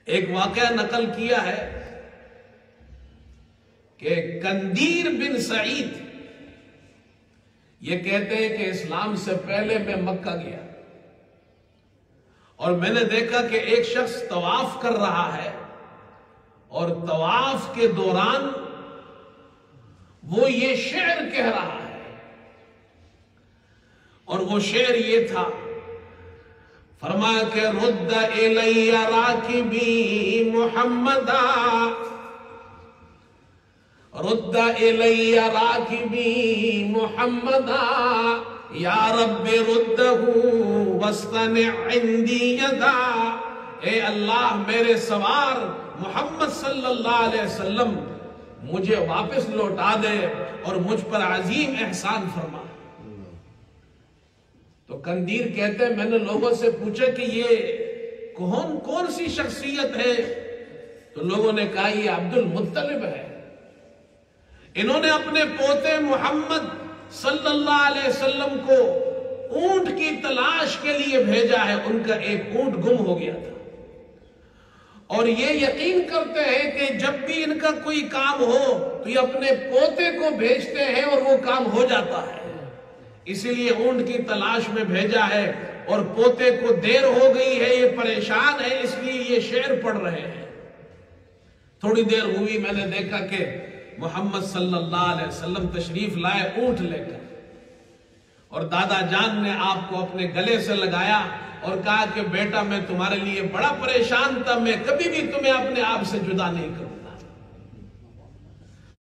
ایک واقعہ نقل کیا ہے کہ قندیر بن سعید یہ کہتے ہیں کہ اسلام سے پہلے میں مکہ گیا اور میں نے دیکھا کہ ایک شخص طواف کر رہا ہے اور طواف کے دوران وہ یہ شعر کہہ رہا ہے، اور وہ شعر یہ تھا، فرمایا کہ رد الی راکبی محمدا، رد الی راکبی محمدا، یا رب ردہ واصطنع عندی یدا، اے اللہ میرے سوار محمد صلی اللہ علیہ وسلم مجھے واپس لوٹا دے اور مجھ پر عظیم احسان فرما۔ تو قندیر کہتے ہیں میں نے لوگوں سے پوچھا کہ یہ کون سی شخصیت ہے؟ تو لوگوں نے کہا یہ عبد المطلب ہے، انہوں نے اپنے پوتے محمد صلی اللہ علیہ وسلم کو اونٹ کی تلاش کے لیے بھیجا ہے، ان کا ایک اونٹ گم ہو گیا تھا، اور یہ یقین کرتے ہیں کہ جب بھی ان کا کوئی کام ہو تو یہ اپنے پوتے کو بھیجتے ہیں اور وہ کام ہو جاتا ہے، اسی لیے اونٹ کی تلاش میں بھیجا ہے، اور پوتے کو دیر ہو گئی ہے، یہ پریشان ہے، اس لیے یہ شعر پڑھ رہے ہیں۔ تھوڑی دیر ہوئی، میں نے دیکھا کہ محمد صلی اللہ علیہ وسلم تشریف لائے اونٹ لے کر، اور دادا جان نے آپ کو اپنے گلے سے لگایا اور کہا کہ بیٹا میں تمہارے لیے بڑا پریشان تھا، میں کبھی بھی تمہیں اپنے آپ سے جدا نہیں کروں۔